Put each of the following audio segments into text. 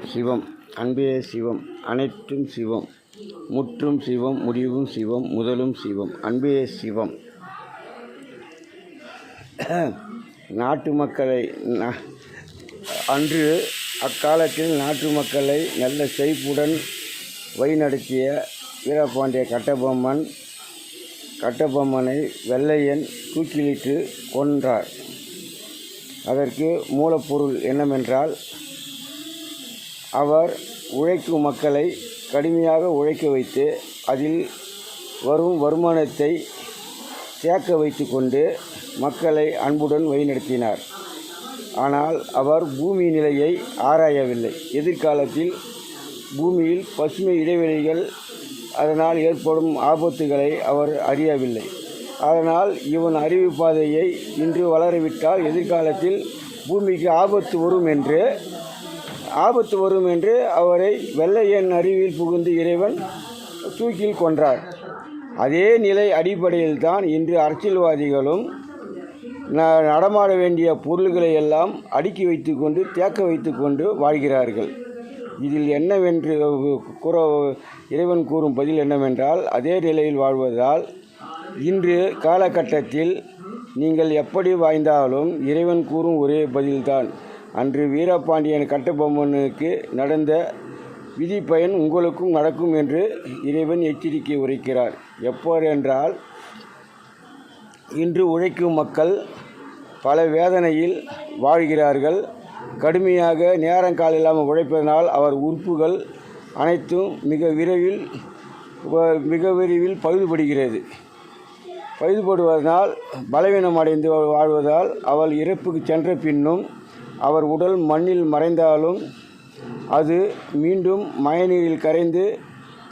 ஓம் சிவம். அன்பே சிவம். அனைத்தும் சிவம். முற்றும் சிவம். முடிவும் சிவம். முதலும் சிவம். அன்பே சிவம். நாட்டு மக்களை அன்று அக்காலத்தில் நாட்டு மக்களை நல்ல செழிப்புடன் வழிநடத்திய வீரபாண்டிய கட்டபொம்மனை வெள்ளையன் தூக்கிலிட்டு கொன்றார். அதற்கு மூலப்பொருள் என்னவென்றால், அவர் உழைக்கும் மக்களை கடுமையாக உழைக்க வைத்து அதில் வரும் வருமானத்தை சேர்க்க வைத்து கொண்டு மக்களை அன்புடன் வழிநடத்தினார். ஆனால் அவர் பூமி நிலையை ஆராயவில்லை. எதிர்காலத்தில் பூமியில் பசுமை இடைவெளிகள், அதனால் ஏற்படும் ஆபத்துகளை அவர் அறியவில்லை. அதனால் இவன் அறிவு பாதையை இன்று வளரவிட்டால் எதிர்காலத்தில் பூமிக்கு ஆபத்து வரும் என்று அவரை வெள்ளையன் அறிவில் புகுந்து இறைவன் தூக்கில் கொன்றார். அதே நிலை அடிப்படையில் தான் இன்று அரசியல்வாதிகளும் நடமாட வேண்டிய பொருள்களை எல்லாம் அடுக்கி வைத்து கொண்டு தேக்க வைத்து கொண்டு வாழ்கிறார்கள். இதில் என்னவென்று இறைவன் கூறும் பதில் என்னவென்றால், அதே நிலையில் வாழ்வதால் இன்று காலகட்டத்தில் நீங்கள் எப்படி வாழ்ந்தாலும் இறைவன் கூறும் ஒரே பதில்தான். அன்று வீரபாண்டியன் கட்டபொம்மனுக்கு நடந்த விதி பயன் உங்களுக்கும் நடக்கும் என்று இறைவன் எச்சரிக்கை உரைக்கிறார். எப்போதென்றால், இன்று உழைக்கும் மக்கள் பல வேதனையில் வாழ்கிறார்கள். கடுமையாக நேரங்கால் இல்லாமல் உழைப்பதனால் அவர் உறுப்புகள் அனைத்தும் மிக விரைவில் பழுதுபடுவதனால் பலவீனம் அடைந்து வாழ்வதால் அவர் இறப்புக்கு சென்ற பின்னும் அவர் உடல் மண்ணில் மறைந்தாலும் அது மீண்டும் மழைநீரில் கரைந்து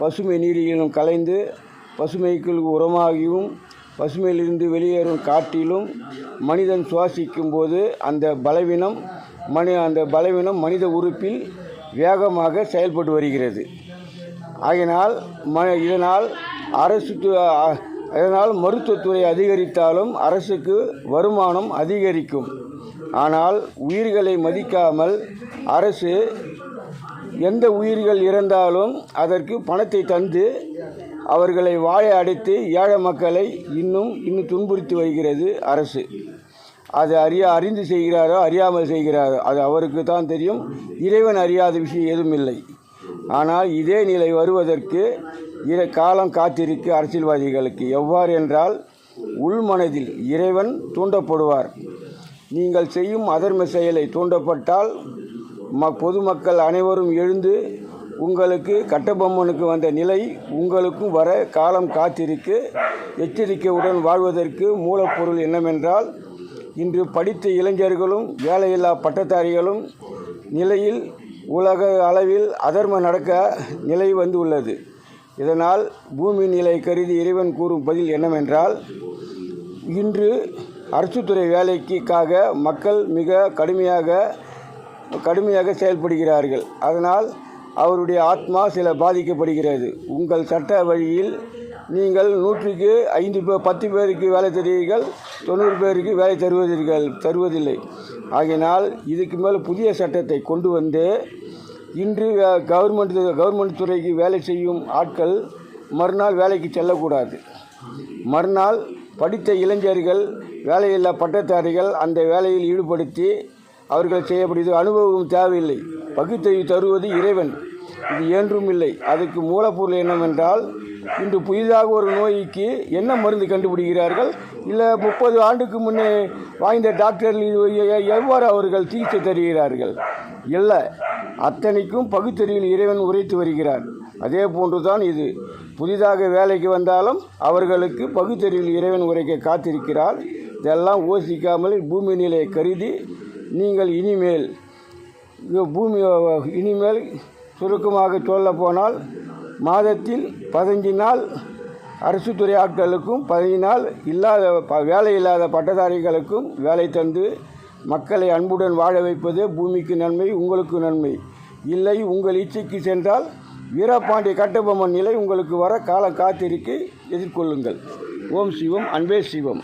பசுமை நீரிலும் கலைந்து பசுமைக்குள் உரமாகியும் பசுமையிலிருந்து வெளியேறும் காற்றிலும் மனிதன் சுவாசிக்கும் போது அந்த பலவீனம் மனித உறுப்பில் வேகமாக செயல்பட்டு வருகிறது. ஆகினால் இதனால் மருத்துவத்துறை அதிகரித்தாலும் அரசுக்கு வருமானம் அதிகரிக்கும். ஆனால் உயிர்களை மதிக்காமல் அரசு எந்த உயிர்கள் இறந்தாலும் அதற்கு பணத்தை தந்து அவர்களை வாழ அடைத்து ஏழை மக்களை இன்னும் துன்புறுத்தி வருகிறது அரசு. அது அறிந்து செய்கிறாரோ அறியாமல் செய்கிறாரோ அது அவருக்கு தான் தெரியும். இறைவன் அறியாத விஷயம் எதுவும் இல்லை. ஆனால் இதே நிலை வருவதற்கு காலம் காத்திருக்கு அரசியல்வாதிகளுக்கு. எவ்வாறு என்றால், உள்மனதில் இறைவன் தூண்டப்படுவார். நீங்கள் செய்யும் அதர்ம செயலை தூண்டப்பட்டால் பொதுமக்கள் அனைவரும் எழுந்து உங்களுக்கு கட்டபொம்மனுக்கு வந்த நிலை உங்களுக்கும் வர காலம் காத்திருக்கு. எச்சரிக்கையுடன் வாழ்வதற்கு மூலப்பொருள் என்னவென்றால், இன்று படித்த இளைஞர்களும் வேலையில்லா பட்டதாரிகளும் நிலையில் உலக அளவில் அதர்மம் நடக்க நிலை உள்ளது. இதனால் பூமி நிலை கருதி இறைவன் கூறும் பதில் என்னவென்றால், இன்று அரசுத்துறை வேலைக்காக மக்கள் மிக கடுமையாக செயல்படுகிறார்கள். அதனால் அவருடைய ஆத்மா பாதிக்கப்படுகிறது. உங்கள் சட்ட வழியில் நீங்கள் 100க்கு 10 பேருக்கு வேலை தருவீர்கள், 90 பேருக்கு வேலை தருவதில்லை. ஆகினால் இதுக்கு மேல் புதிய சட்டத்தை கொண்டு வந்து இன்று கவர்மெண்ட் துறைக்கு வேலை செய்யும் ஆட்கள் மறுநாள் வேலைக்கு செல்லக்கூடாது. மறுநாள் படித்த இளைஞர்கள் வேலையில்லா பட்டதாரிகள் அந்த வேலையில் ஈடுபடுத்தி அவர்கள் செய்யப்படுவது அனுபவம் தேவையில்லை. பகுத்தறிவு தருவது இறைவன். இது என்றும் இல்லை. அதுக்கு மூலப்பொருள் என்னவென்றால், இன்று புதிதாக ஒரு நோய்க்கு என்ன மருந்து கண்டுபிடிக்கிறார்கள், இல்லை 30 ஆண்டுக்கு முன்னே வாய்ந்த டாக்டர்கள் எவ்வாறு அவர்கள் சிகிச்சை தருகிறார்கள்? இல்லை, அத்தனைக்கும் பகுத்தறிவில் இறைவன் உரைத்து வருகிறார். அதே போன்று தான் இது. புதிதாக வேலைக்கு வந்தாலும் அவர்களுக்கு பகுத்தறிவில் இறைவன் உரைக்க காத்திருக்கிறார். இதெல்லாம் யோசிக்காமல் பூமி நிலையை கருதி நீங்கள் இனிமேல் சுருக்கமாக சொல்ல போனால், மாதத்தில் 15 நாள் அரசுத்துறை ஆட்களுக்கும் 15 நாள் வேலை இல்லாத பட்டதாரிகளுக்கும் வேலை தந்து மக்களை அன்புடன் வாழ வைப்பதே பூமிக்கு நன்மை, உங்களுக்கு நன்மை. இல்லை, உங்கள் இச்சைக்கு சென்றால் வீரபாண்டிய கட்டபொம்மன் நிலை உங்களுக்கு வர காலம் காத்திருக்கு. எதிர்கொள்ளுங்கள். ஓம் சிவம். அன்பே சிவம்.